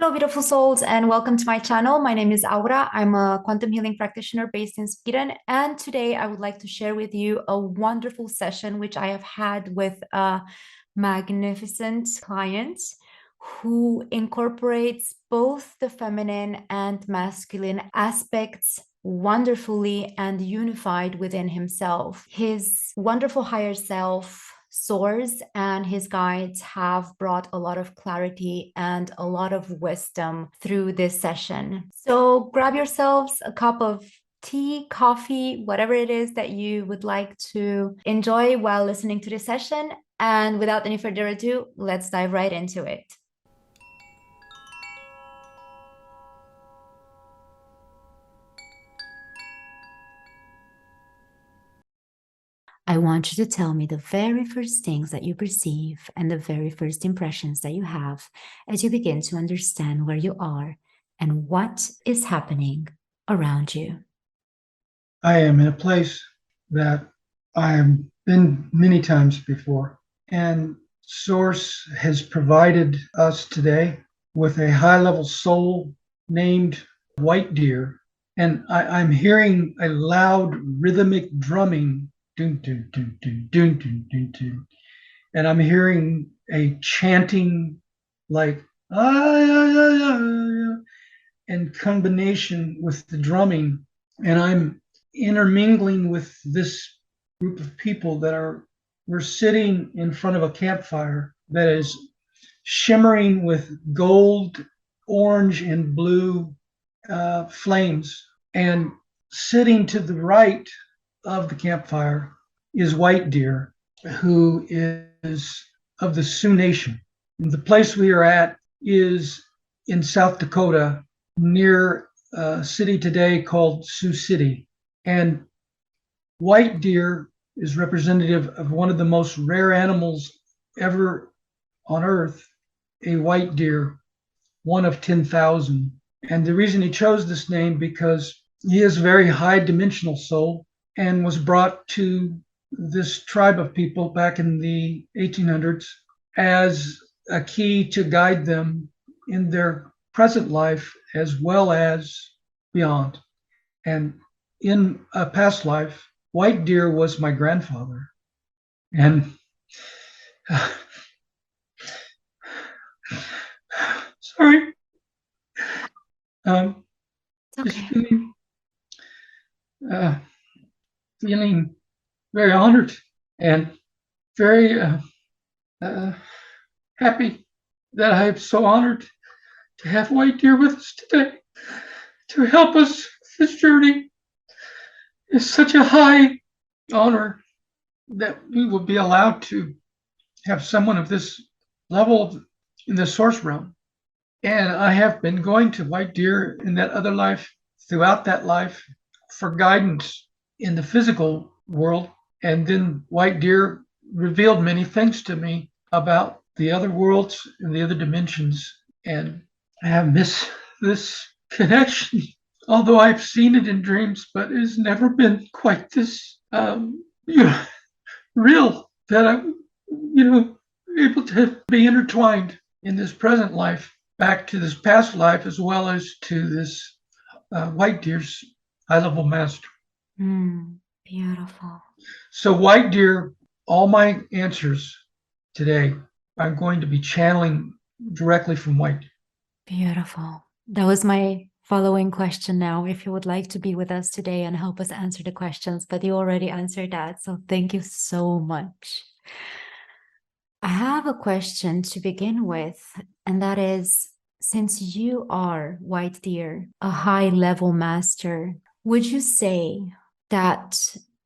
Hello, beautiful souls, and welcome to my channel. My name is Aura. I'm a quantum healing practitioner based in Sweden. And today I would like to share with you a wonderful session which I have had with a magnificent client who incorporates both the feminine and masculine aspects wonderfully and unified within himself. His wonderful higher self soars, and his guides have brought a lot of clarity and a lot of wisdom through this session. So grab yourselves a cup of tea, coffee, whatever it is that you would like to enjoy while listening to this session. And without any further ado, let's dive right into it. I want you to tell me the very first things that you perceive and the very first impressions that you have as you begin to understand where you are and what is happening around you. I am in a place that I have been many times before, and Source has provided us today with a high-level soul named White Deer, and I'm hearing a loud rhythmic drumming, dun, dun, dun, dun, dun, dun, dun, dun. And I'm hearing a chanting like ah, yeah, yeah, yeah, yeah, in combination with the drumming, and I'm intermingling with this group of people we're sitting in front of a campfire that is shimmering with gold, orange, and blue flames. And sitting to the right of the campfire is White Deer, who is of the Sioux Nation. And the place we are at is in South Dakota, near a city today called Sioux City. And White Deer is representative of one of the most rare animals ever on Earth, a white deer, one of 10,000. And the reason he chose this name because he is a very high dimensional soul and was brought to this tribe of people back in the 1800s as a key to guide them in their present life as well as beyond. And in a past life, White Deer was my grandfather. And sorry, um, It's just okay. uh, feeling very honored and very uh, happy that I'm so honored to have White Deer with us today to help us this journey. It's such a high honor that we will be allowed to have someone of this level in the source realm. And I have been going to White Deer in that other life, throughout that life, for guidance in the physical world. And then White Deer revealed many things to me about the other worlds and the other dimensions. And I have missed this connection, although I've seen it in dreams, but it has never been quite this real that I'm able to be intertwined in this present life back to this past life as well as to this White Deer's high level master. Beautiful. So, White Deer, all my answers today, I'm going to be channeling directly from White Deer. Beautiful. That was my following question now, if you would like to be with us today and help us answer the questions, but you already answered that. So thank you so much. I have a question to begin with, and that is, since you are White Deer, a high level master, would you say that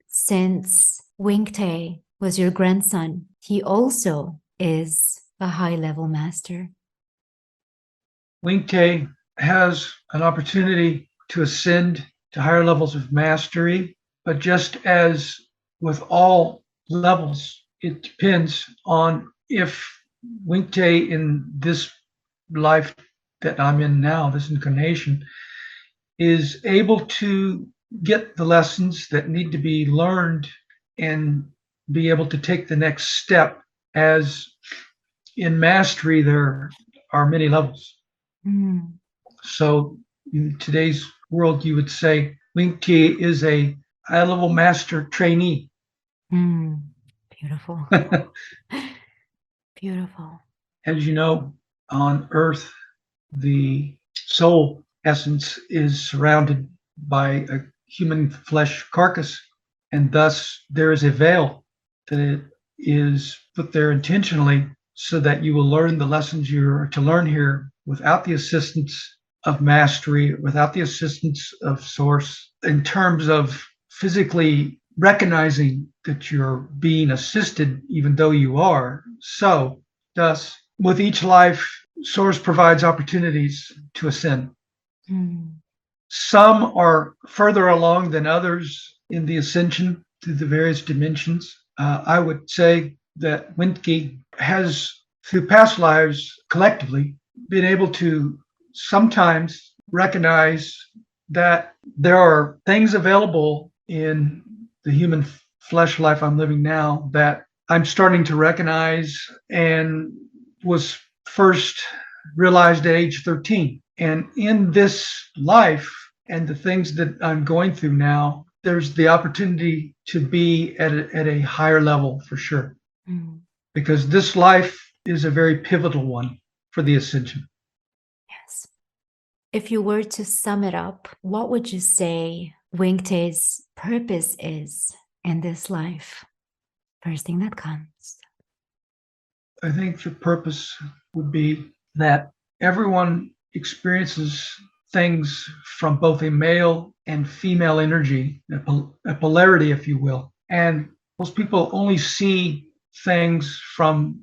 since Wingtae was your grandson, he also is a high level master? Wingtae has an opportunity to ascend to higher levels of mastery, but just as with all levels, it depends on if Wingtae in this life that I'm in now, this incarnation, is able to get the lessons that need to be learned and be able to take the next step. As in mastery, there are many levels. Mm, So in today's world, you would say Link T is a high-level master trainee. mm. Beautiful. Beautiful. As you know, on Earth, the soul essence is surrounded by a human flesh carcass, and thus there is a veil that it is put there intentionally so that you will learn the lessons you're to learn here without the assistance of mastery, without the assistance of source, in terms of physically recognizing that you're being assisted, even though you are. So, thus, with each life, Source provides opportunities to ascend. Mm, Some are further along than others in the ascension through the various dimensions. I would say that Windke has, through past lives, collectively, been able to sometimes recognize that there are things available in the human flesh life I'm living now that I'm starting to recognize and was first realized at age 13. And in this life and the things that I'm going through now, there's the opportunity to be at a higher level for sure, mm. because this life is a very pivotal one for the ascension. Yes. If you were to sum it up, what would you say Wingte's purpose is in this life? First thing that comes. I think the purpose would be that everyone experiences things from both a male and female energy, a polarity, if you will. And most people only see things from,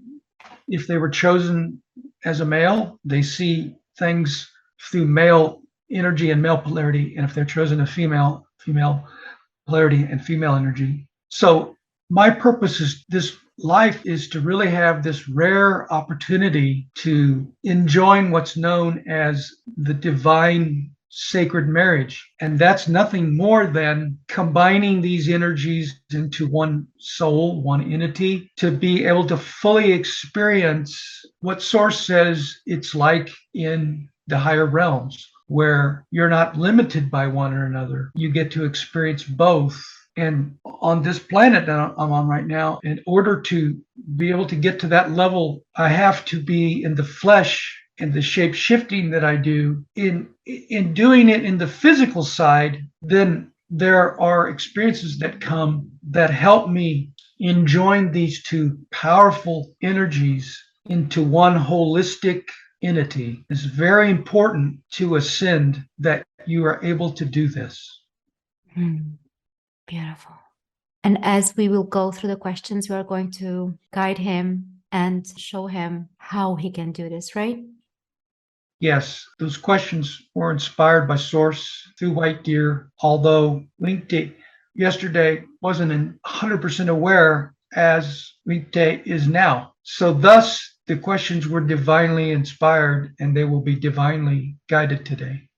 if they were chosen as a male, they see things through male energy and male polarity. And if they're chosen a female, female polarity and female energy. So my purpose is this life is to really have this rare opportunity to enjoy what's known as the divine sacred marriage. And that's nothing more than combining these energies into one soul, one entity, to be able to fully experience what Source says it's like in the higher realms, where you're not limited by one or another. You get to experience both. And on this planet that I'm on right now, in order to be able to get to that level, I have to be in the flesh and the shape shifting that I do. In doing it in the physical side, then there are experiences that come that help me enjoying these two powerful energies into one holistic entity. It's very important to ascend that you are able to do this. Mm, beautiful. And as we will go through the questions, we are going to guide him and show him how he can do this, right? Yes, those questions were inspired by Source through White Deer, although LinkedIn yesterday wasn't 100% aware as LinkedIn is now. So thus, the questions were divinely inspired and they will be divinely guided today.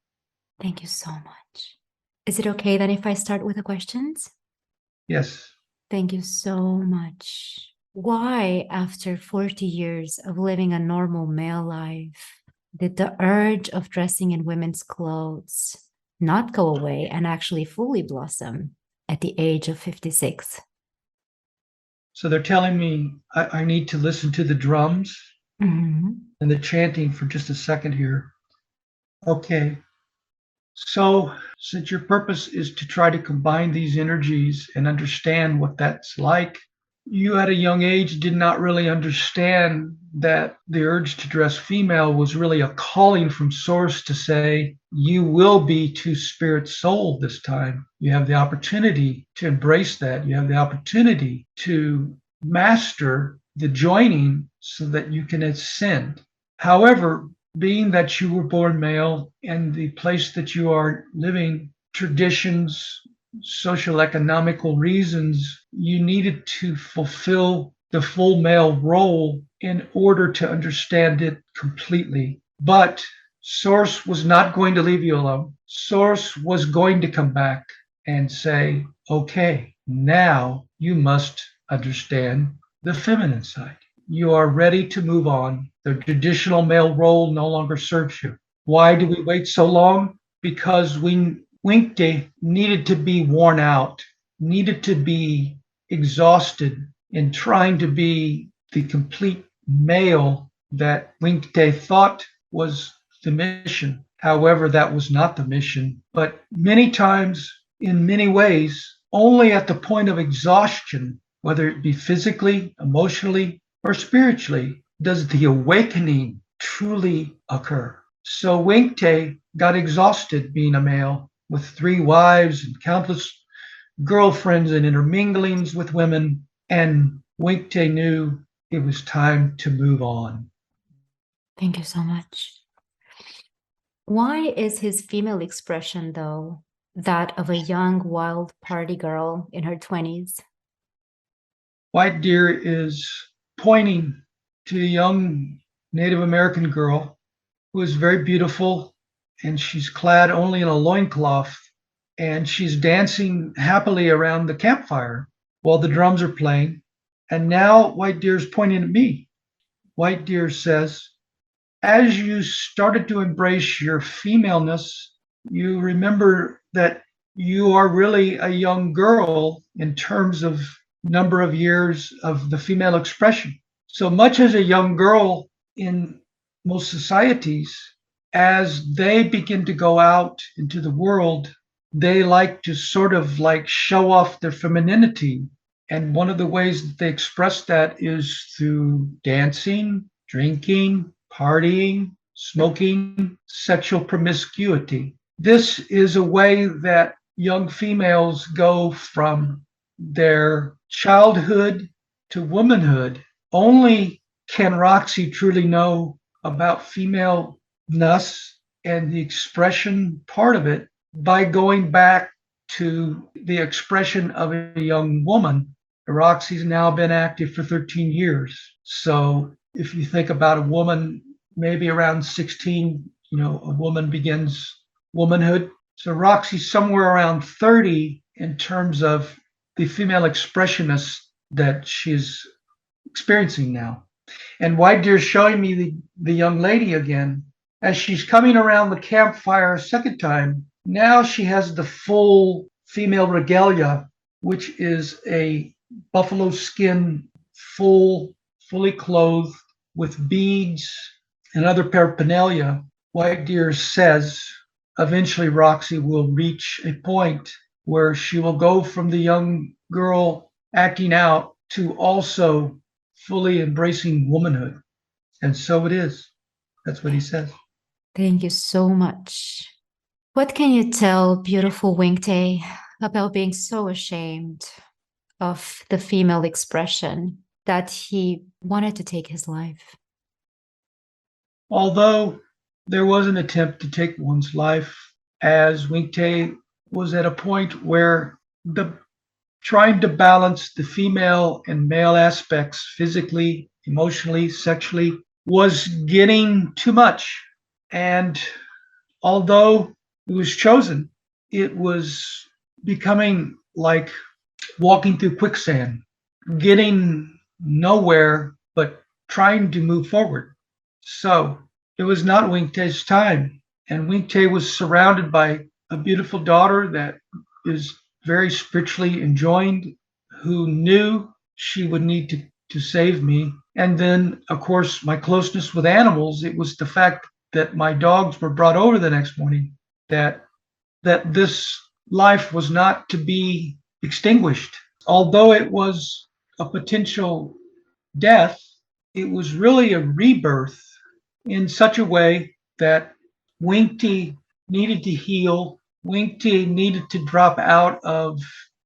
Thank you so much. Is it okay then if I start with the questions? Yes. Thank you so much. Why, after 40 years of living a normal male life, did the urge of dressing in women's clothes not go away and actually fully blossom at the age of 56? So they're telling me I need to listen to the drums and the chanting for just a second here. Okay. So, since your purpose is to try to combine these energies and understand what that's like, you at a young age did not really understand that the urge to dress female was really a calling from Source to say, you will be two spirit soul this time. You have the opportunity to embrace that. You have the opportunity to master the joining so that you can ascend. However, being that you were born male and the place that you are living, traditions, social economical reasons, you needed to fulfill the full male role in order to understand it completely. But Source was not going to leave you alone. Source was going to come back and say, okay, now you must understand the feminine side. You are ready to move on. The traditional male role no longer serves you. Why do we wait so long? Because Winkte needed to be worn out, needed to be exhausted in trying to be the complete male that Winkte thought was the mission. However, that was not the mission. But many times, in many ways, only at the point of exhaustion, whether it be physically, emotionally, or spiritually, does the awakening truly occur. So Winkte got exhausted being a male with 3 wives and countless girlfriends and interminglings with women, and Winkte knew it was time to move on. Thank you so much. Why is his female expression, though, that of a young, wild party girl in her 20s? White Deer is pointing to a young Native American girl who is very beautiful, and she's clad only in a loincloth, and she's dancing happily around the campfire while the drums are playing. And now White Deer is pointing at me. White Deer says, as you started to embrace your femaleness, you remember that you are really a young girl in terms of number of years of the female expression. So much as a young girl in most societies, as they begin to go out into the world, they like to sort of like show off their femininity. And one of the ways that they express that is through dancing, drinking, partying, smoking, sexual promiscuity. This is a way that young females go from their childhood to womanhood. Only can Roxy truly know about femaleness and the expression part of it by going back to the expression of a young woman. Roxy's now been active for 13 years. So if you think about a woman, maybe around 16, a woman begins womanhood. So Roxy's somewhere around 30 in terms of the female expressionist that she's experiencing now. And White Deer's showing me the young lady again. As she's coming around the campfire a second time, now she has the full female regalia, which is a buffalo skin, fully clothed with beads and other paraphernalia. White Deer says eventually Roxy will reach a point where she will go from the young girl acting out to also fully embracing womanhood. And so it is. That's what he says. Thank you so much. What can you tell beautiful Winkte about being so ashamed of the female expression that he wanted to take his life? Although there was an attempt to take one's life, as Winkte was at a point where the trying to balance the female and male aspects physically, emotionally, sexually was getting too much. And although it was chosen, it was becoming like walking through quicksand, getting nowhere but trying to move forward. So it was not Winkte's time. And Winkte was surrounded by a beautiful daughter that is very spiritually enjoined, who knew she would need to save me. And then, of course, my closeness with animals, it was the fact that my dogs were brought over the next morning, that this life was not to be extinguished. Although it was a potential death, it was really a rebirth in such a way that Winkte needed to heal. Winkte needed to drop out of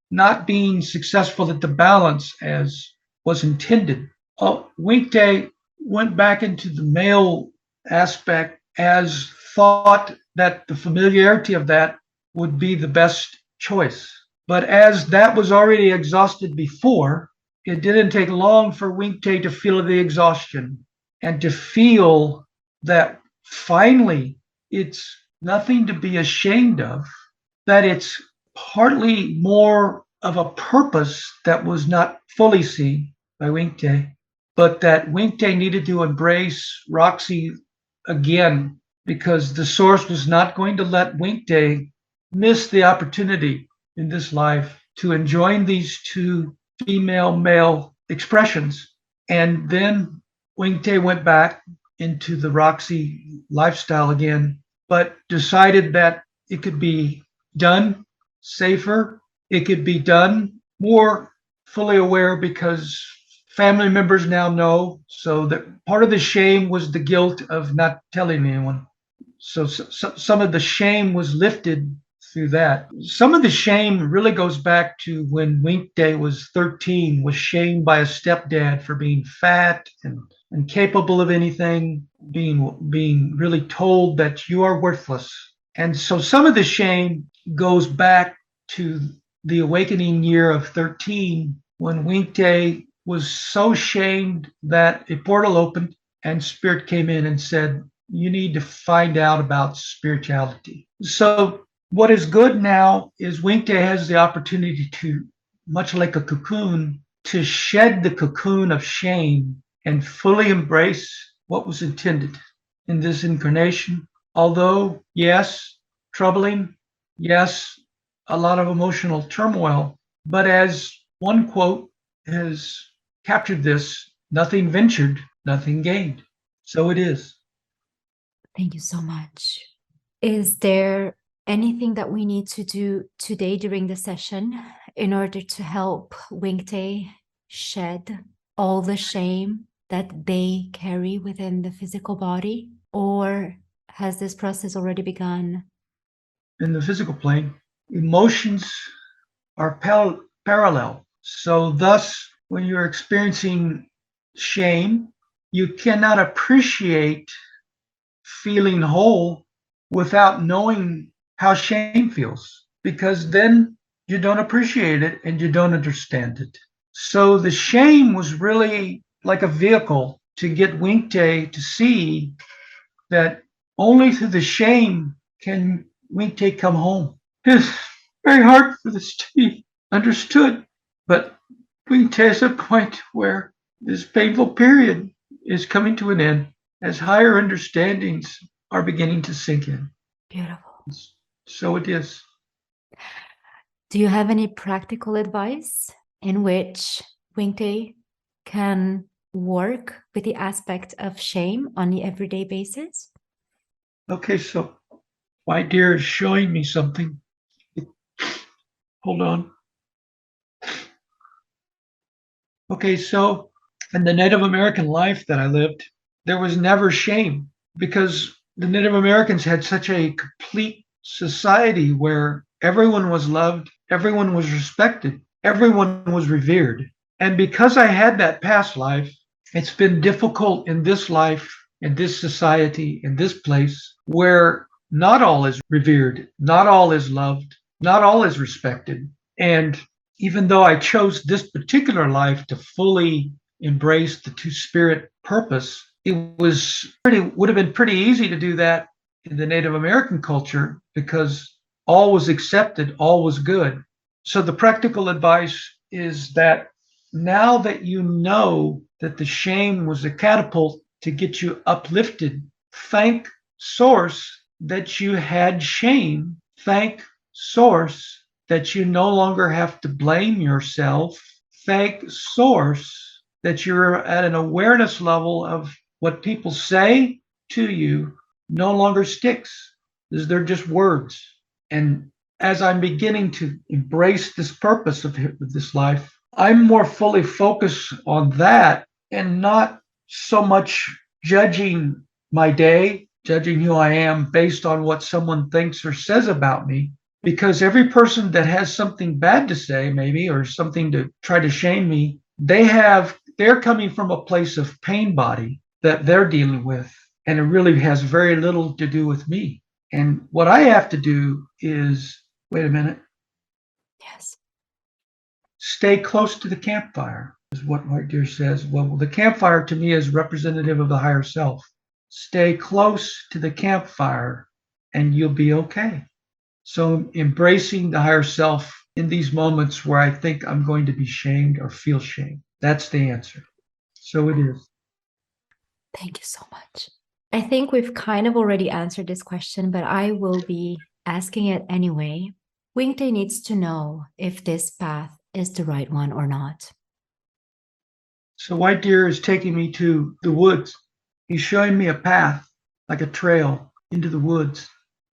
not being successful at the balance as was intended. Winkte went back into the male aspect as thought that the familiarity of that would be the best choice. But as that was already exhausted before, it didn't take long for Winkte to feel the exhaustion and to feel that finally it's nothing to be ashamed of, that it's partly more of a purpose that was not fully seen by Winkte, but that Winkte needed to embrace Roxy again because the source was not going to let Winkte miss the opportunity in this life to enjoin these two female male expressions. And then Winkte went back into the Roxy lifestyle again, but decided that it could be done safer, it could be done more fully aware because family members now know. So that part of the shame was the guilt of not telling anyone. So some of the shame was lifted through that. Some of the shame really goes back to when Winkte was 13, was shamed by a stepdad for being fat and incapable of anything, being really told that you are worthless. And so some of the shame goes back to the awakening year of 13 when Winkte was so shamed that a portal opened and spirit came in and said, you need to find out about spirituality. So what is good now is Winkte has the opportunity to, much like a cocoon, to shed the cocoon of shame and fully embrace what was intended in this incarnation. Although, yes, troubling, yes, a lot of emotional turmoil, but as one quote has captured this, nothing ventured, nothing gained. So it is. Thank you so much. Is there anything that we need to do today during the session in order to help Winkte shed all the shame that they carry within the physical body? Or has this process already begun? In the physical plane, emotions are parallel. So, thus, when you're experiencing shame, you cannot appreciate feeling whole without knowing how shame feels, because then you don't appreciate it and you don't understand it. So the shame was really like a vehicle to get Winkte to see that only through the shame can Winkte come home. It's very hard for this to be understood, but Winkte is a point where this painful period is coming to an end as higher understandings are beginning to sink in. Beautiful. So it is. Do you have any practical advice in which Winkte can work with the aspect of shame on the everyday basis? Okay, so my dear is showing me something. Hold on. Okay, so in the Native American life that I lived, there was never shame because the Native Americans had such a complete society where everyone was loved, everyone was respected, everyone was revered. And because I had that past life, it's been difficult in this life, in this society, in this place where not all is revered, not all is loved, not all is respected. And even though I chose this particular life to fully embrace the two spirit purpose, it would have been pretty easy to do that in the Native American culture because all was accepted, all was good. So the practical advice is that now that you know that the shame was a catapult to get you uplifted, thank Source that you had shame. Thank Source that you no longer have to blame yourself. Thank Source that you're at an awareness level of what people say to you no longer sticks. They're just words. And as I'm beginning to embrace this purpose of this life, I'm more fully focused on that and not so much judging my day, judging who I am based on what someone thinks or says about me. Because every person that has something bad to say, maybe, or something to try to shame me, they're coming from a place of pain body that they're dealing with. And it really has very little to do with me. And what I have to do is, wait a minute, Yes. stay close to the campfire, is what my dear says. Well, the campfire to me is representative of the higher self. Stay close to the campfire and you'll be okay. So embracing the higher self in these moments where I think I'm going to be shamed or feel shame. That's the answer. So it is. Thank you so much. I think we've kind of already answered this question, but I will be asking it anyway. Wingte needs to know if this path is the right one or not. So White Deer is taking me to the woods. He's showing me a path, like a trail into the woods.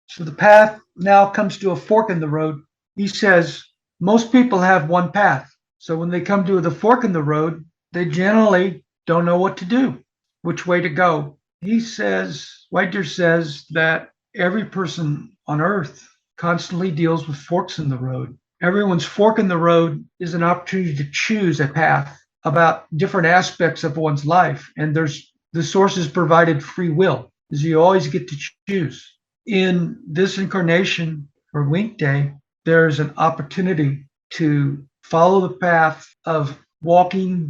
So the path now comes to a fork in the road. He says most people have one path. So when they come to the fork in the road, they generally don't know what to do, which way to go. He says, White Deer says that every person on earth constantly deals with forks in the road. Everyone's fork in the road is an opportunity to choose a path about different aspects of one's life. And there's the source has provided free will, is you always get to choose. In this incarnation or Wink Day, there's an opportunity to follow the path of walking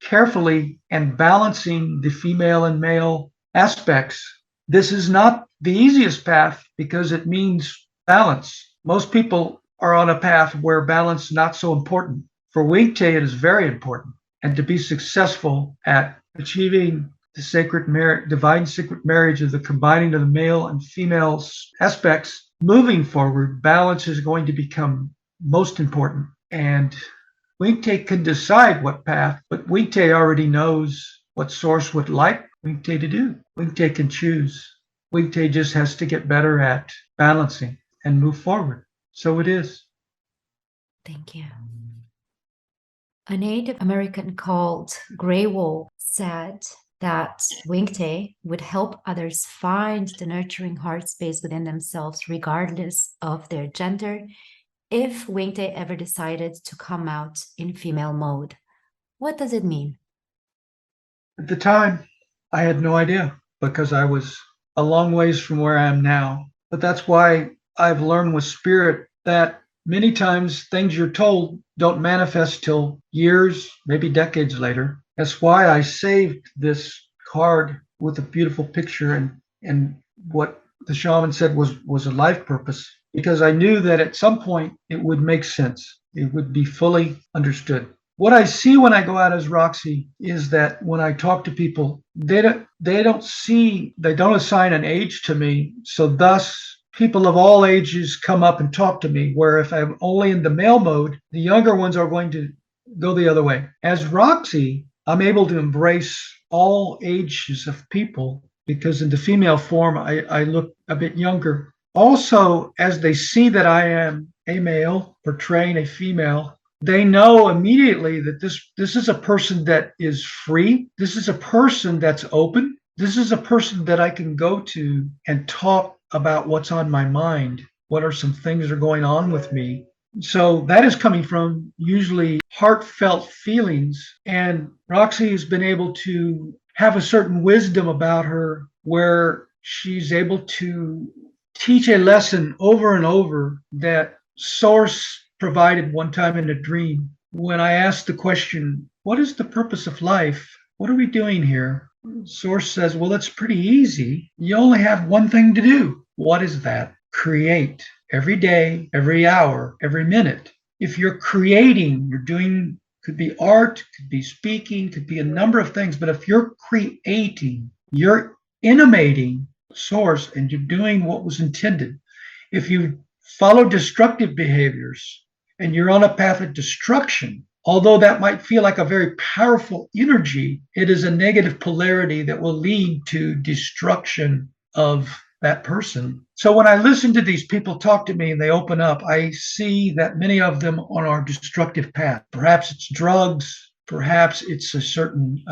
carefully and balancing the female and male aspects. This is not the easiest path because it means balance. Most people are on a path where balance is not so important. For Wingte, it is very important. And to be successful at achieving the divine sacred marriage of the combining of the male and female aspects, moving forward, balance is going to become most important. And Wingte can decide what path, but Wingte already knows what Source would like Wingte to do. Wingte can choose. Wingte just has to get better at balancing and move forward. So it is. Thank you. A Native American called Gray Wolf said that Wingte would help others find the nurturing heart space within themselves, regardless of their gender, if Wingte ever decided to come out in female mode. What does it mean? At the time, I had no idea because I was a long ways from where I am now. But that's why I've learned with spirit that many times things you're told don't manifest till years, maybe decades later. That's why I saved this card with a beautiful picture and what the shaman said was a life purpose, because I knew that at some point it would make sense. It would be fully understood. What I see when I go out as Roxy is that when I talk to people, they don't assign an age to me. So thus people of all ages come up and talk to me, where if I'm only in the male mode, the younger ones are going to go the other way. As Roxy, I'm able to embrace all ages of people because in the female form, I look a bit younger. Also, as they see that I am a male portraying a female, they know immediately that this is a person that is free. This is a person that's open. This is a person that I can go to and talk about what's on my mind. What are some things that are going on with me? So that is coming from usually heartfelt feelings. And Roxy has been able to have a certain wisdom about her where she's able to teach a lesson over and over that Source provided one time in a dream when I asked the question, what is the purpose of life? What are we doing here? Source says, well, it's pretty easy. You only have one thing to do. What is that? Create every day, every hour, every minute. If you're creating, you're doing, could be art, could be speaking, could be a number of things. But if you're creating, you're innovating Source and you're doing what was intended. If you follow destructive behaviors and you're on a path of destruction, although that might feel like a very powerful energy, it is a negative polarity that will lead to destruction of that person. So when I listen to these people talk to me and they open up, I see that many of them are on our destructive path. Perhaps it's drugs, perhaps it's a certain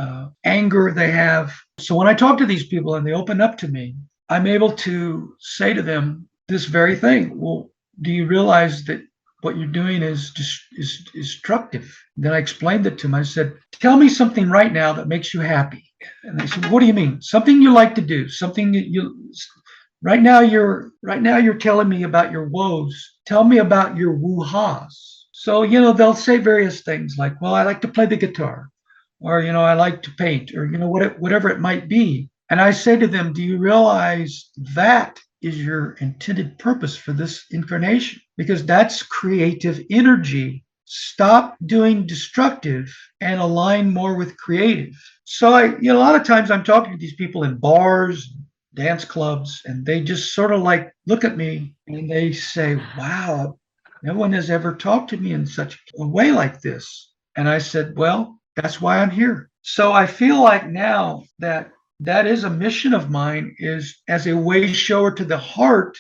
anger they have. So when I talk to these people and they open up to me, I'm able to say to them this very thing. Well, do you realize that what you're doing is destructive? Then I explained it to them. I said, tell me something right now that makes you happy. And they said, what do you mean? Something you like to do, something that you right now you're telling me about your woes. Tell me about your woo-ha's. So, they'll say various things like, well, I like to play the guitar, or, I like to paint, or, whatever it might be. And I say to them, do you realize that is your intended purpose for this incarnation? Because that's creative energy. stop doing destructive and align more with creative. So a lot of times I'm talking to these people in bars, dance clubs, and they just sort of like look at me and they say, wow, no one has ever talked to me in such a way like this. And I said, well, that's why I'm here. So I feel like now that is a mission of mine, is as a way shower to the heart,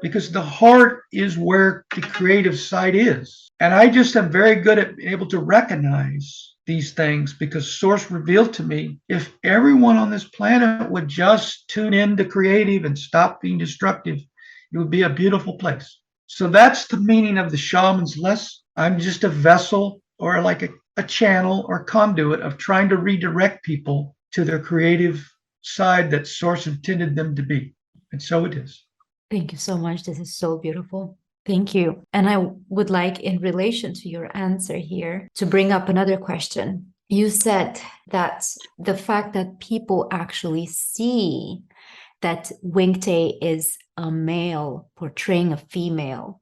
because the heart is where the creative side is. And I just am very good at being able to recognize these things, because Source revealed to me, if everyone on this planet would just tune in to creative and stop being destructive, it would be a beautiful place. So that's the meaning of the shaman's lesson. I'm just a vessel, or like a channel or conduit of trying to redirect people to their creative side that Source intended them to be. And so it is. Thank you so much. This is so beautiful. Thank you. And I would like, in relation to your answer here, to bring up another question. You said that the fact that people actually see that Wingte is a male portraying a female,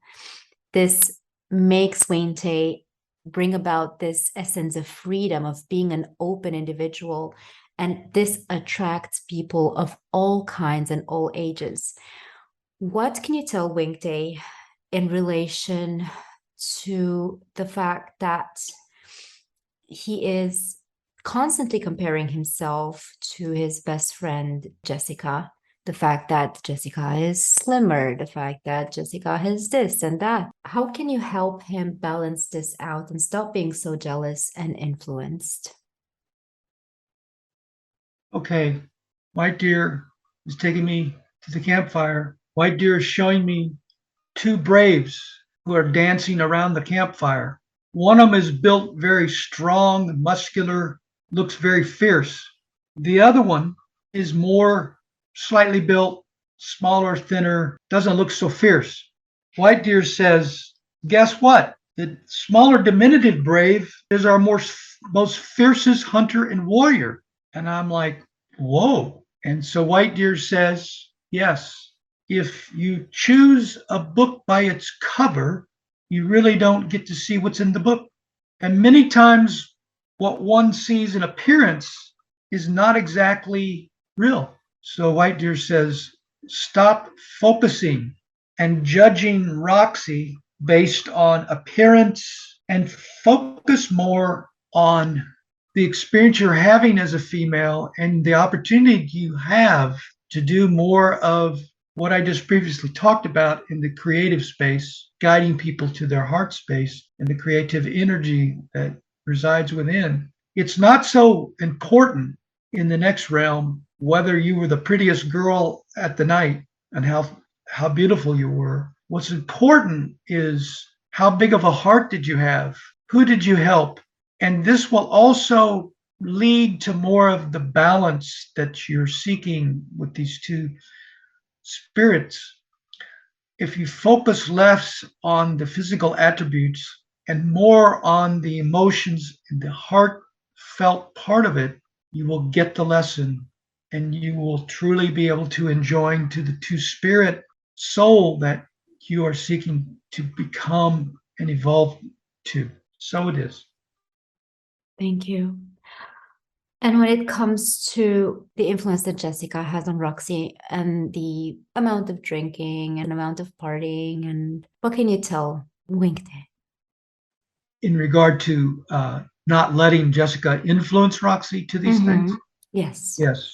this makes Wingte bring about this essence of freedom, of being an open individual. And this attracts people of all kinds and all ages. What can you tell Wingte in relation to the fact that he is constantly comparing himself to his best friend, Jessica? The fact that Jessica is slimmer, the fact that Jessica has this and that. How can you help him balance this out and stop being so jealous and influenced? Okay, White Deer is taking me to the campfire. White Deer is showing me two braves who are dancing around the campfire. One of them is built very strong, muscular, looks very fierce. The other one is more slightly built, smaller, thinner, doesn't look so fierce. White Deer says, guess what? The smaller diminutive brave is our most fiercest hunter and warrior. And I'm like, whoa. And so White Deer says, yes, if you choose a book by its cover, you really don't get to see what's in the book. And many times, what one sees in appearance is not exactly real. So White Deer says, stop focusing and judging Roxy based on appearance, and focus more on the experience you're having as a female and the opportunity you have to do more of what I just previously talked about in the creative space, guiding people to their heart space and the creative energy that resides within. It's not so important in the next realm whether you were the prettiest girl at the night and how beautiful you were. What's important is, how big of a heart did you have? Who did you help? And this will also lead to more of the balance that you're seeking with these two spirits. If you focus less on the physical attributes and more on the emotions and the heartfelt part of it, you will get the lesson, and you will truly be able to enjoin to the two spirit soul that you are seeking to become and evolve to. So it is. Thank you. And when it comes to the influence that Jessica has on Roxy and the amount of drinking and amount of partying, and what can you tell Wingte? In regard to not letting Jessica influence Roxy to these things? Yes. Yes.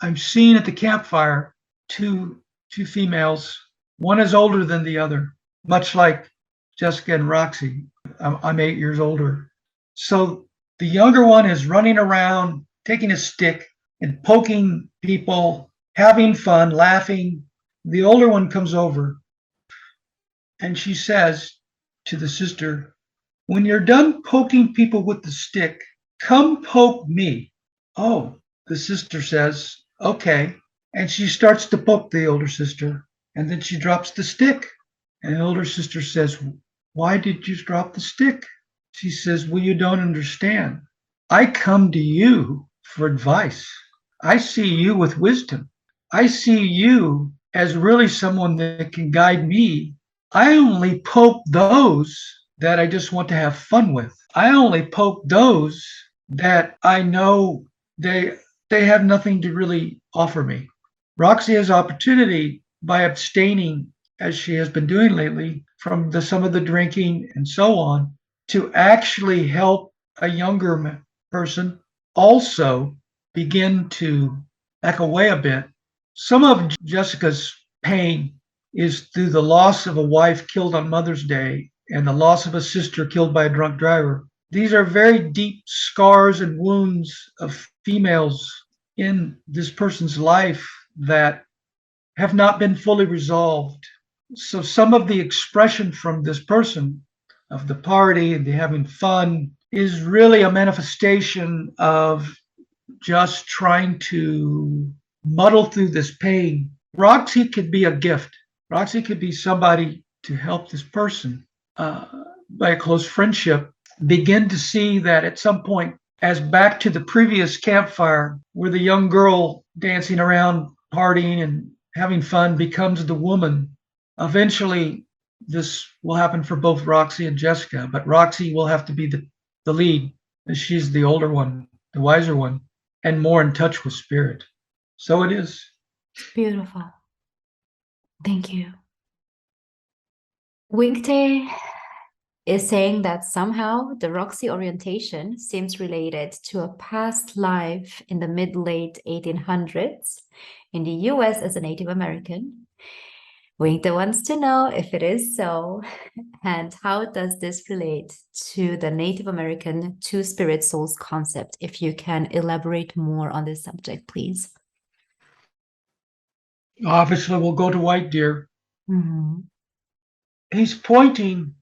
I'm seeing at the campfire two females. One is older than the other, much like Jessica and Roxy. I'm 8 years older. So the younger one is running around, taking a stick and poking people, having fun, laughing. The older one comes over and she says to the sister, when you're done poking people with the stick, come poke me. Oh, the sister says, okay. And she starts to poke the older sister, and then she drops the stick. And the older sister says, why did you drop the stick? She says, well, you don't understand. I come to you for advice. I see you with wisdom. I see you as really someone that can guide me. I only poke those that I just want to have fun with. I only poke those that I know they they have nothing to really offer me. Roxy has opportunity by abstaining, as she has been doing lately, from some of the drinking and so on, to actually help a younger person also begin to back away a bit. Some of Jessica's pain is through the loss of a wife killed on Mother's Day and the loss of a sister killed by a drunk driver. These are very deep scars and wounds of females in this person's life that have not been fully resolved. So some of the expression from this person of the party and the having fun is really a manifestation of just trying to muddle through this pain. Roxy could be a gift. Roxy could be somebody to help this person uh, by a close friendship begin to see that at some point, as back to the previous campfire, where the young girl dancing around, partying and having fun becomes the woman. Eventually, this will happen for both Roxy and Jessica, but Roxy will have to be the lead, as she's the older one, the wiser one, and more in touch with spirit. So it is. Beautiful. Thank you. Winkte is saying that somehow the Roxy orientation seems related to a past life in the mid-late 1800s in the US as a Native American. Winkte wants to know if it is so, and how does this relate to the Native American two spirit souls concept? If you can elaborate more on this subject, please. Obviously, we'll go to White Deer. Mhm. He's pointing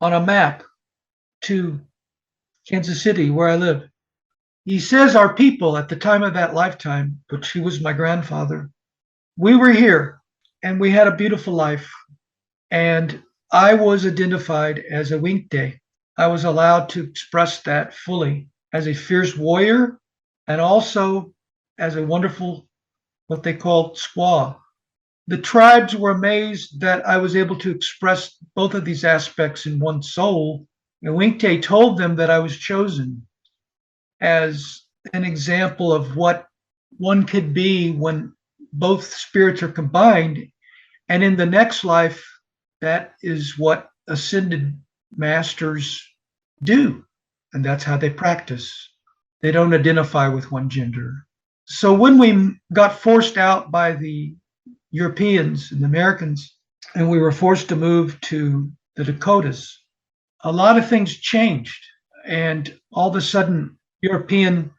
on a map to Kansas City, where I live. He says our people at the time of that lifetime, which he was my grandfather, we were here and we had a beautiful life. And I was identified as a Winkte. I was allowed to express that fully as a fierce warrior and also as a wonderful, what they called squaw. The tribes were amazed that I was able to express both of these aspects in one soul. And Winkte told them that I was chosen as an example of what one could be when both spirits are combined. And in the next life, that is what ascended masters do. And that's how they practice. They don't identify with one gender. So when we got forced out by the Europeans and the Americans, and we were forced to move to the Dakotas, a lot of things changed. And all of a sudden, European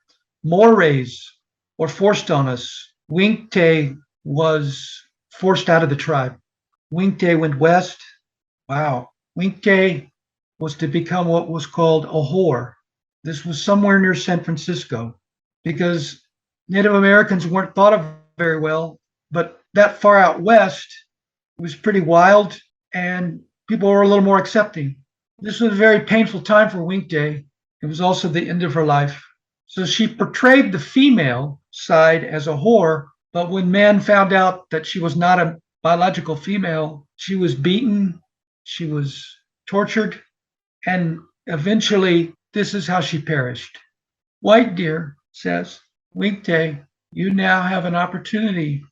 mores were forced on us. Winkte was forced out of the tribe. Winkte went west. Wow. Winkte was to become what was called a whore. This was somewhere near San Francisco because Native Americans weren't thought of very well, but that far out west was pretty wild and people were a little more accepting. This was a very painful time for Winkte. It was also the end of her life. So she portrayed the female side as a whore, but when man found out that she was not a biological female, she was beaten, she was tortured, and eventually this is how she perished. White Deer says, Winkte, you now have an opportunity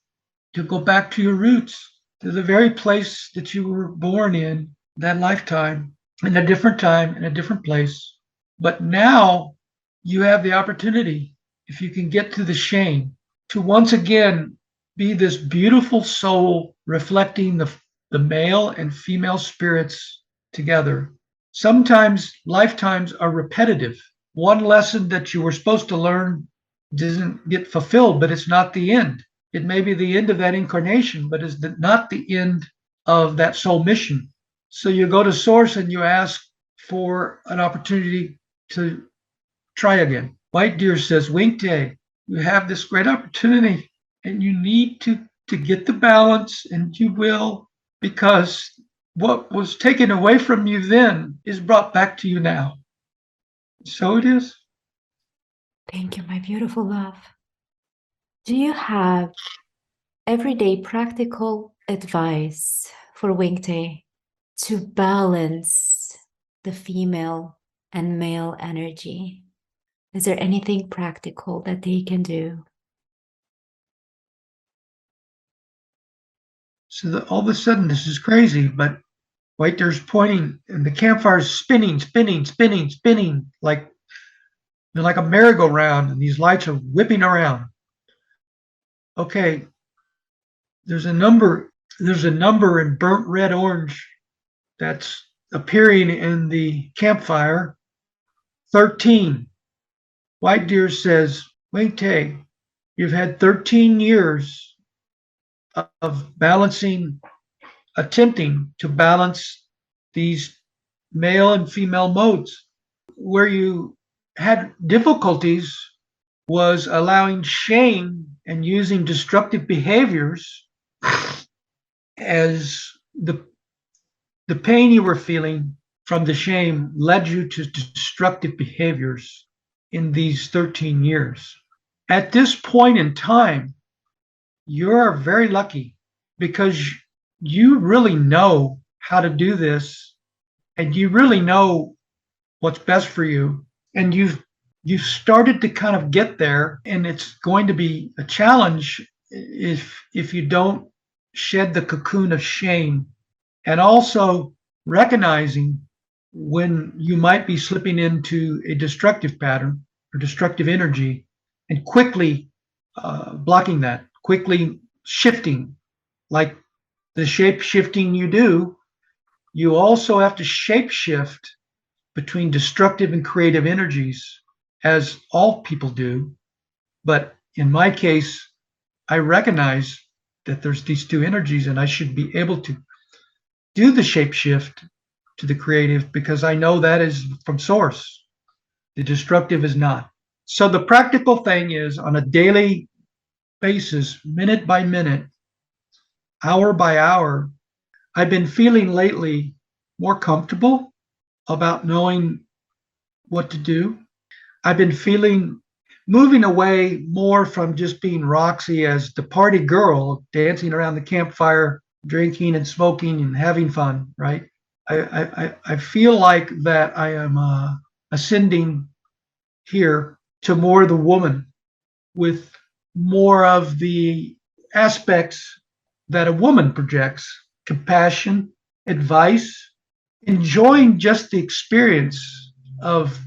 to go back to your roots, to the very place that you were born in that lifetime, in a different time, in a different place. But now you have the opportunity, if you can get to the shame, to once again be this beautiful soul reflecting the male and female spirits together. Sometimes lifetimes are repetitive. One lesson that you were supposed to learn doesn't get fulfilled, but it's not the end. It may be the end of that incarnation, but it's not the end of that soul mission. So you go to Source and you ask for an opportunity to try again. White Deer says, Winkte, you have this great opportunity and you need to get the balance, and you will, because what was taken away from you then is brought back to you now. So it is. Thank you, my beautiful love. Do you have everyday practical advice for Winkte to balance the female and male energy? Is there anything practical that they can do? So all of a sudden, this is crazy, but right there's pointing, and the campfire's spinning, spinning, spinning, spinning, like a merry-go-round, and these lights are whipping around. Okay, there's a number. There's a number in burnt red orange that's appearing in the campfire. 13. White Deer says, Wing Tay, you've had 13 years of attempting to balance these male and female modes. Where you had difficulties was allowing shame and using destructive behaviors as the pain you were feeling from the shame led you to destructive behaviors in these 13 years. At this point in time, you're very lucky because you really know how to do this and you really know what's best for you. And you've started to kind of get there, and it's going to be a challenge if you don't shed the cocoon of shame, and also recognizing when you might be slipping into a destructive pattern or destructive energy, and quickly blocking that, quickly shifting. Like the shape shifting you do, you also have to shape shift between destructive and creative energies, as all people do. But in my case, I recognize that there's these two energies, and I should be able to do the shape shift to the creative because I know that is from source. The destructive is not. So the practical thing is, on a daily basis, minute by minute, hour by hour, I've been feeling lately more comfortable about knowing what to do. I've been feeling moving away more from just being Roxy as the party girl dancing around the campfire, drinking and smoking and having fun, right? I feel like that I am ascending here to more the woman with more of the aspects that a woman projects: compassion, advice, enjoying just the experience of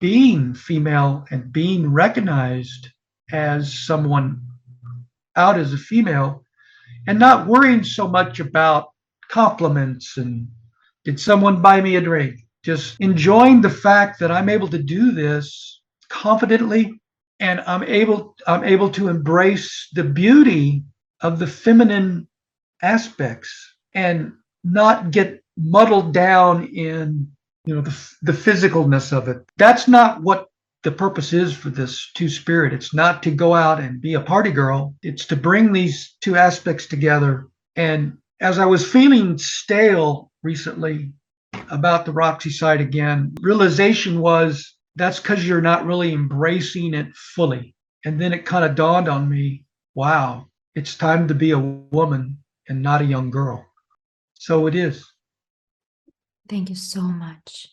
being female and being recognized as someone out as a female, and not worrying so much about compliments and did someone buy me a drink. Just enjoying the fact that I'm able to do this confidently, and I'm able to embrace the beauty of the feminine aspects and not get muddled down in the physicalness of it. That's not what the purpose is for this two spirit. It's not to go out and be a party girl. It's to bring these two aspects together. And as I was feeling stale recently about the Roxy side again, realization was that's because you're not really embracing it fully. And then it kind of dawned on me, wow, it's time to be a woman and not a young girl. So it is. Thank you so much.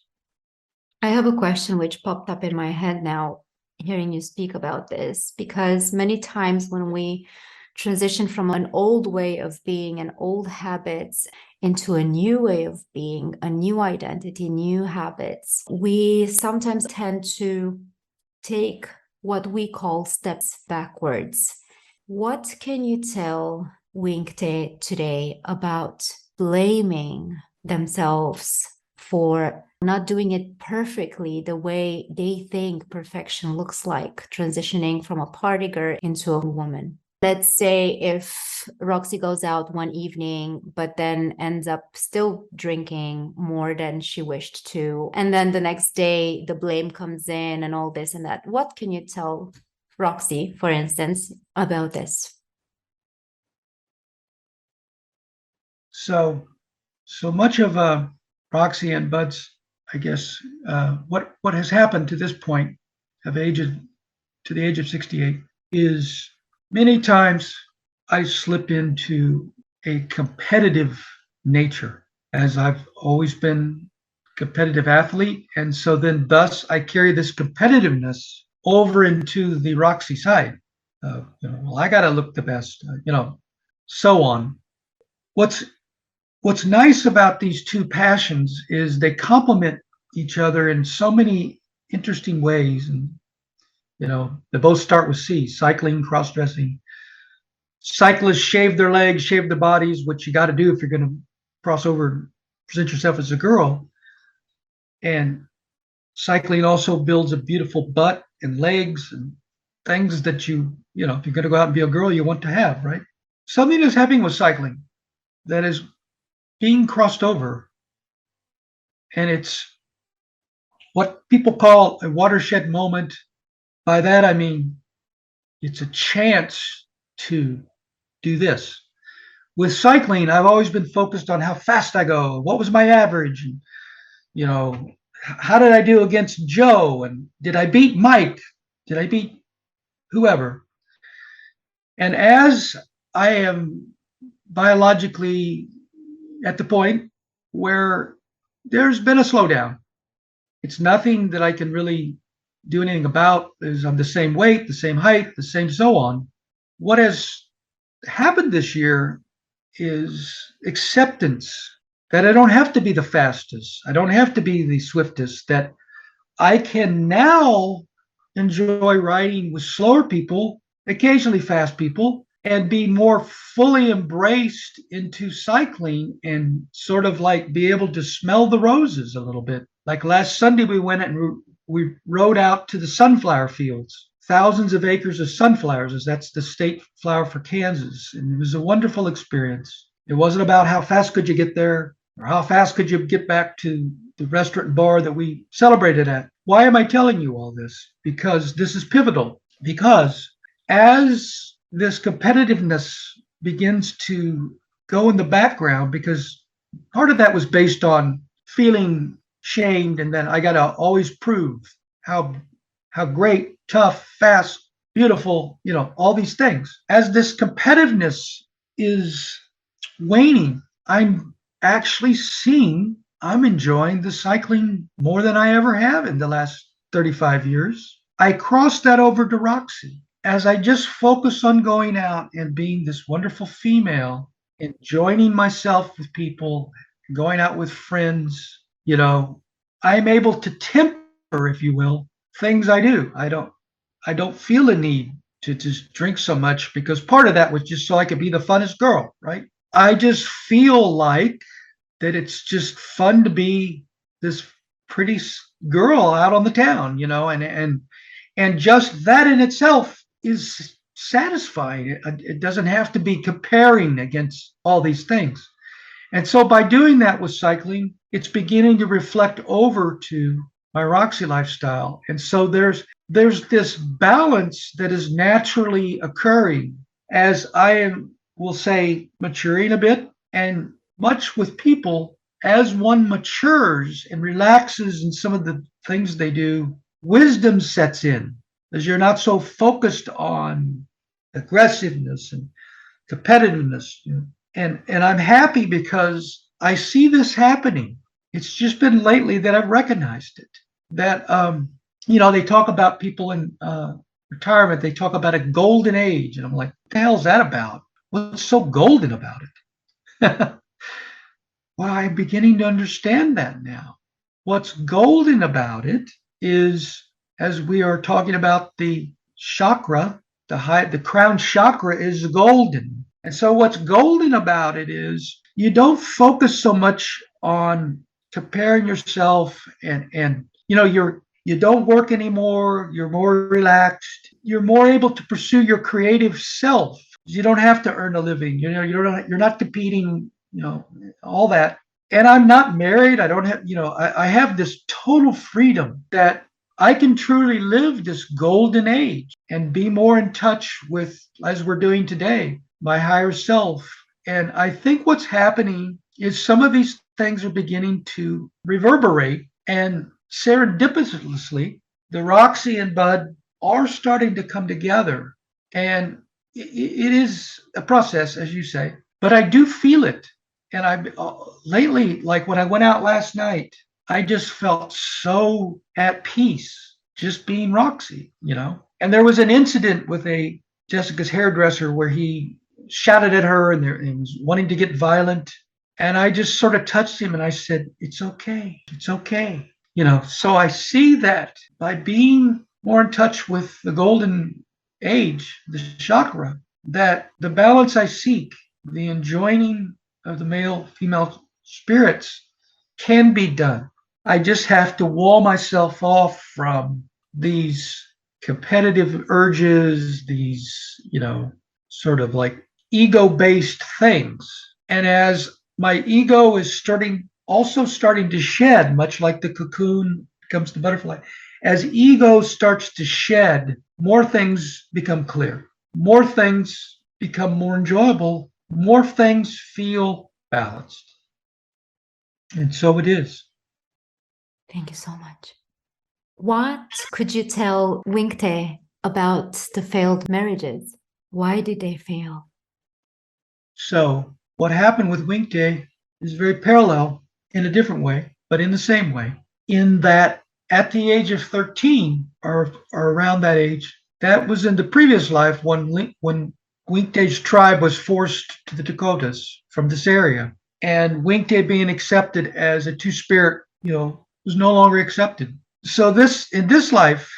I have a question which popped up in my head now, hearing you speak about this, because many times when we transition from an old way of being and old habits into a new way of being, a new identity, new habits, we sometimes tend to take what we call steps backwards. What can you tell Winkte today about blaming themselves for not doing it perfectly the way they think perfection looks like, transitioning from a party girl into a woman? Let's say if Roxy goes out one evening, but then ends up still drinking more than she wished to. And then the next day, the blame comes in and all this and that. What can you tell Roxy, for instance, about this? So much of Roxy and Bud's, I guess, what has happened to this point of aged to the age of 68 is many times I slip into a competitive nature, as I've always been competitive athlete. And so then thus I carry this competitiveness over into the Roxy side. Well, I got to look the best, so on. What's What's nice about these two passions is they complement each other in so many interesting ways. And, they both start with C: cycling, cross dressing. Cyclists shave their legs, shave their bodies, which you got to do if you're going to cross over and present yourself as a girl. And cycling also builds a beautiful butt and legs and things that if you're going to go out and be a girl, you want to have, right? Something is happening with cycling that is being crossed over, and it's what people call a watershed moment. By that, I mean it's a chance to do this. With cycling, I've always been focused on how fast I go, what was my average, and, you know, how did I do against Joe, and did I beat Mike? Did I beat whoever? And as I am biologically at the point where there's been a slowdown, it's nothing that I can really do anything about, is I'm the same weight, the same height, the same so on. What has happened this year is acceptance that I don't have to be the fastest, I don't have to be the swiftest, that I can now enjoy riding with slower people, occasionally fast people, and be more fully embraced into cycling and sort of like be able to smell the roses a little bit. Like last Sunday, we went and we rode out to the sunflower fields, thousands of acres of sunflowers, as that's the state flower for Kansas. And it was a wonderful experience. It wasn't about how fast could you get there or how fast could you get back to the restaurant and bar that we celebrated at. Why am I telling you all this? Because this is pivotal. Because as this competitiveness begins to go in the background, because part of that was based on feeling shamed, and then I got to always prove how great, tough, fast, beautiful, all these things. As this competitiveness is waning, I'm actually seeing I'm enjoying the cycling more than I ever have in the last 35 years. I crossed that over to Roxy as I just focus on going out and being this wonderful female and joining myself with people, going out with friends. I'm able to temper, if you will, things I do. I don't feel a need to just drink so much, because part of that was just so I could be the funnest girl, right? I just feel like that it's just fun to be this pretty girl out on the town, and just that in itself is satisfying. It doesn't have to be comparing against all these things. And so by doing that with cycling, it's beginning to reflect over to my Roxy lifestyle. And so there's this balance that is naturally occurring as I am, will say, maturing a bit. And much with people, as one matures and relaxes in some of the things they do, wisdom sets in, as you're not so focused on aggressiveness and competitiveness. And I'm happy because I see this happening. It's just been lately that I've recognized it. That they talk about people in retirement. They talk about a golden age, and I'm like, what the hell's that about? What's so golden about it? Well, I'm beginning to understand that now. What's golden about it is, as we are talking about the chakra, the crown chakra is golden. And so what's golden about it is you don't focus so much on comparing yourself, and you don't work anymore, you're more relaxed, you're more able to pursue your creative self. You don't have to earn a living, you're not competing, all that. And I'm not married. I don't have, I have this total freedom that I can truly live this golden age and be more in touch with, as we're doing today, my higher self. And I think what's happening is some of these things are beginning to reverberate, and serendipitously, the Roxy and Bud are starting to come together. And it is a process, as you say, but I do feel it. And I lately, like when I went out last night, I just felt so at peace just being Roxy, you know. And there was an incident with a Jessica's hairdresser where he shouted at her and was wanting to get violent. And I just sort of touched him and I said, "It's okay. It's okay." You know, so I see that by being more in touch with the golden age, the chakra, that the balance I seek, the enjoining of the male female spirits can be done. I just have to wall myself off from these competitive urges, these, you know, sort of like ego based things. And as my ego is starting to shed, much like the cocoon becomes the butterfly, as ego starts to shed, more things become clear, more things become more enjoyable, more things feel balanced. And so it is. Thank you so much. What could you tell Winkte about the failed marriages? Why did they fail? So what happened with Wink Day is very parallel in a different way, but in the same way, in that at the age of 13 or around that age, that was in the previous life when Wink Day's tribe was forced to the Dakotas from this area. And Wink Day being accepted as a two-spirit, you know, was no longer accepted. So this in this life,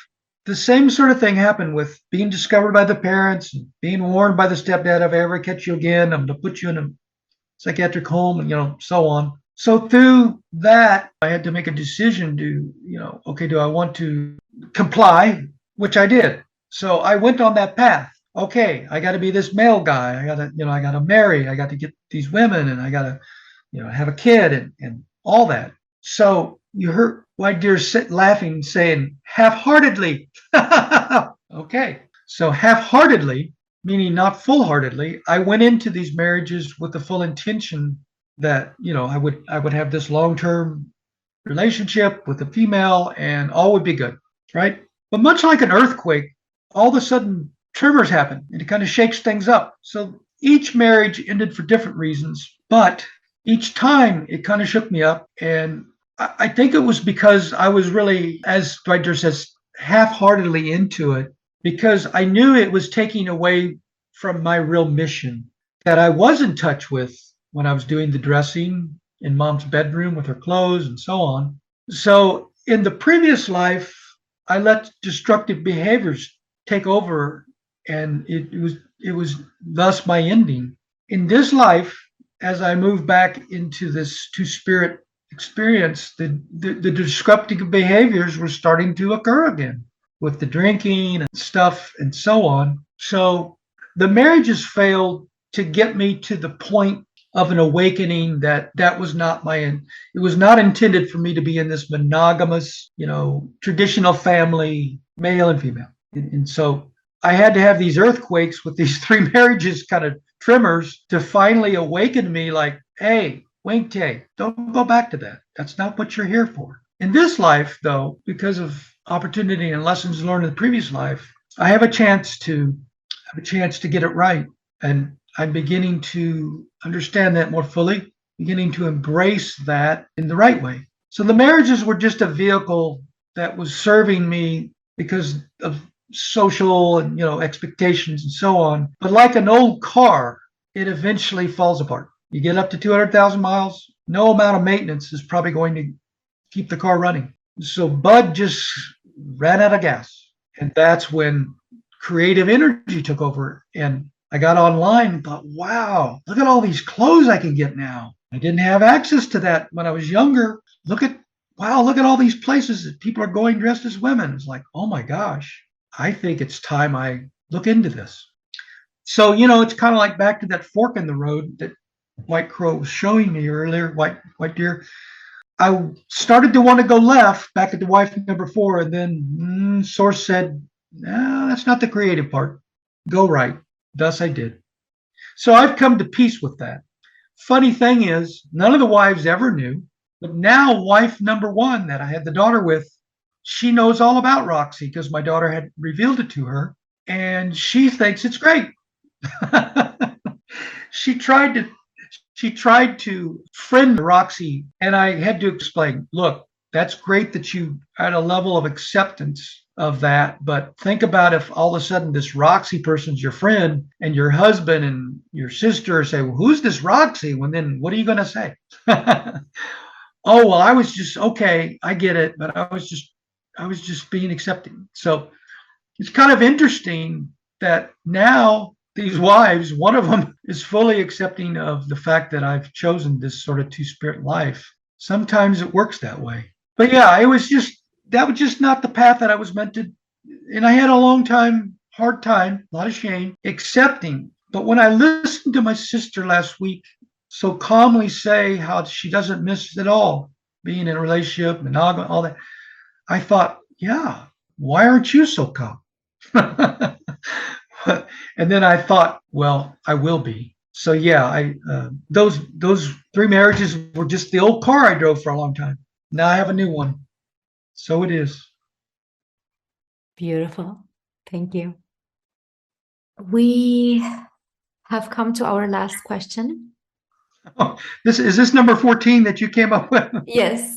the same sort of thing happened with being discovered by the parents, and being warned by the stepdad, if I ever catch you again, I'm going to put you in a psychiatric home, and, you know, so on. So through that, I had to make a decision to, you know, okay, do I want to comply, which I did. So I went on that path. Okay, I got to be this male guy. I got to, you know, I got to marry. I got to get these women, and I got to, you know, have a kid and all that. So you heard White Deer laughing, saying half-heartedly. Okay, so half-heartedly, meaning not full-heartedly, I went into these marriages with the full intention that, you know, I would have this long-term relationship with a female and all would be good, right? But much like an earthquake, all of a sudden tremors happen and it kind of shakes things up. So each marriage ended for different reasons, but each time it kind of shook me up. And I think it was because I was really, as Dwight says, half-heartedly into it, because I knew it was taking away from my real mission that I was in touch with when I was doing the dressing in mom's bedroom with her clothes and so on. So in the previous life, I let destructive behaviors take over, and it was thus my ending. In this life, as I move back into this two spirit experience, the destructive behaviors were starting to occur again with the drinking and stuff and so on. So the marriages failed to get me to the point of an awakening that was not it was not intended for me to be in this monogamous, you know, traditional family, male and female. And so I had to have these earthquakes with these three marriages, kind of tremors, to finally awaken me like, hey, Wink Tay, don't go back to that. That's not what you're here for. In this life, though, because of opportunity and lessons learned in the previous life, I have a chance to get it right. And I'm beginning to understand that more fully, beginning to embrace that in the right way. So the marriages were just a vehicle that was serving me because of social and, you know, expectations and so on. But like an old car, it eventually falls apart. You get up to 200,000 miles, no amount of maintenance is probably going to keep the car running. So Bud just ran out of gas. And that's when creative energy took over. And I got online and thought, wow, look at all these clothes I can get now. I didn't have access to that when I was younger. Look at all these places that people are going dressed as women. It's like, oh my gosh, I think it's time I look into this. So, you know, it's kind of like back to that fork in the road that White Crow was showing me earlier, White Deer. I started to want to go left back at the wife number 4, and then Source said, no, that's not the creative part. Go right. Thus I did. So I've come to peace with that. Funny thing is, none of the wives ever knew, but now wife number 1 that I had the daughter with, she knows all about Roxy because my daughter had revealed it to her, and she thinks it's great. she tried to she tried to friend Roxy, and I had to explain, look, that's great that you are at a level of acceptance of that. But think about if all of a sudden this Roxy person's your friend and your husband and your sister say, well, who's this Roxy? Well, then what are you going to say? Oh, well, I was just, okay, I get it. But I was just being accepting. So it's kind of interesting that now these wives, one of them is fully accepting of the fact that I've chosen this sort of two spirit life. Sometimes it works that way. But yeah, it was just, that was just not the path that I was meant to. And I had a long time, hard time, a lot of shame, accepting. But when I listened to my sister last week so calmly say how she doesn't miss it all, being in a relationship, monogamy, all that, I thought, yeah, why aren't you so calm? And then I thought, well, I will be. So yeah, I those three marriages were just the old car I drove for a long time. Now I have a new one. So it is. Beautiful. Thank you. We have come to our last question. Oh, this number 14 that you came up with? Yes.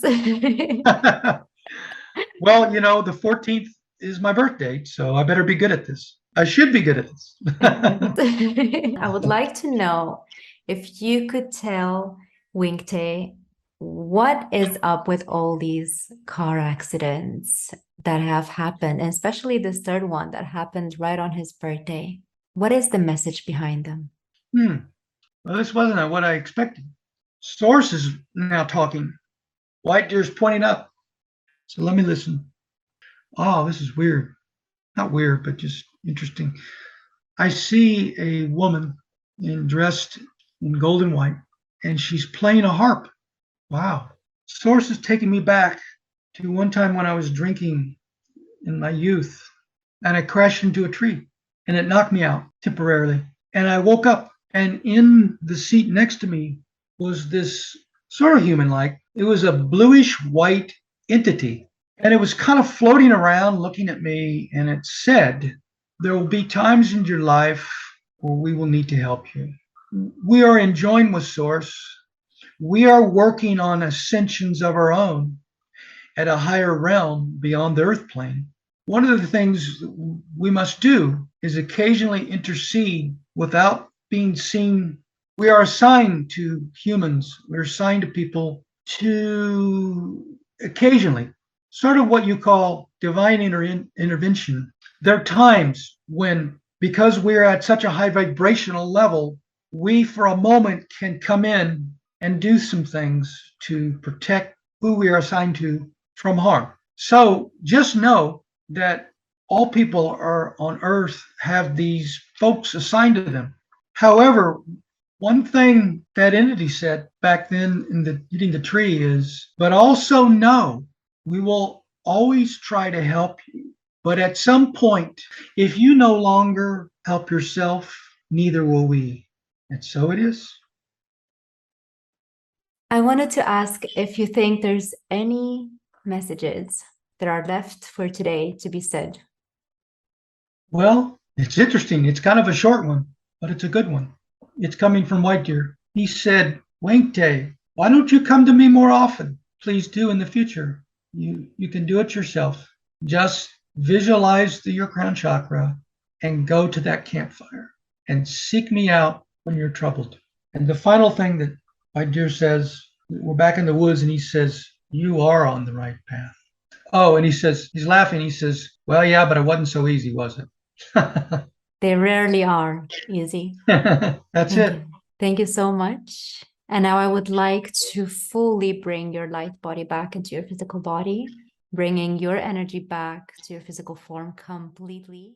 Well, you know, the 14th is my birthday, so I better be good at this. I should be good at this. I would like to know if you could tell Winkte what is up with all these car accidents that have happened, and especially this third one that happened right on his birthday. What is the message behind them? Well, this wasn't what I expected. Source is now talking. White deer's pointing up. So let me listen. Oh, this is weird. Not weird, but just interesting. I see a woman dressed in gold and white, and she's playing a harp. Wow. Source is taking me back to one time when I was drinking in my youth, and I crashed into a tree, and it knocked me out temporarily. And I woke up, and in the seat next to me was this sort of human like, it was a bluish white entity. And it was kind of floating around looking at me, and it said, there will be times in your life where we will need to help you. We are enjoying with Source. We are working on ascensions of our own at a higher realm beyond the earth plane. One of the things we must do is occasionally intercede without being seen. We are assigned to humans, we're assigned to people to occasionally, sort of what you call divine intervention. There are times when, because we're at such a high vibrational level, we for a moment can come in and do some things to protect who we are assigned to from harm. So just know that all people are on earth have these folks assigned to them. However, one thing that entity said back then in the hitting the tree is, but also know we will always try to help you. But at some point, if you no longer help yourself, neither will we. And so it is. I wanted to ask if you think there's any messages that are left for today to be said. Well, it's interesting. It's kind of a short one, but it's a good one. It's coming from White Deer. He said, Winkte, why don't you come to me more often? Please do in the future. You can do it yourself. Just visualize your crown chakra and go to that campfire and seek me out when you're troubled. And the final thing that White Deer says, we're back in the woods, and he says, you are on the right path. Oh, and he says, he's laughing. He says, well, yeah, but it wasn't so easy, was it? They rarely are easy. That's Thank it. you. Thank you so much. And now I would like to fully bring your light body back into your physical body, bringing your energy back to your physical form completely.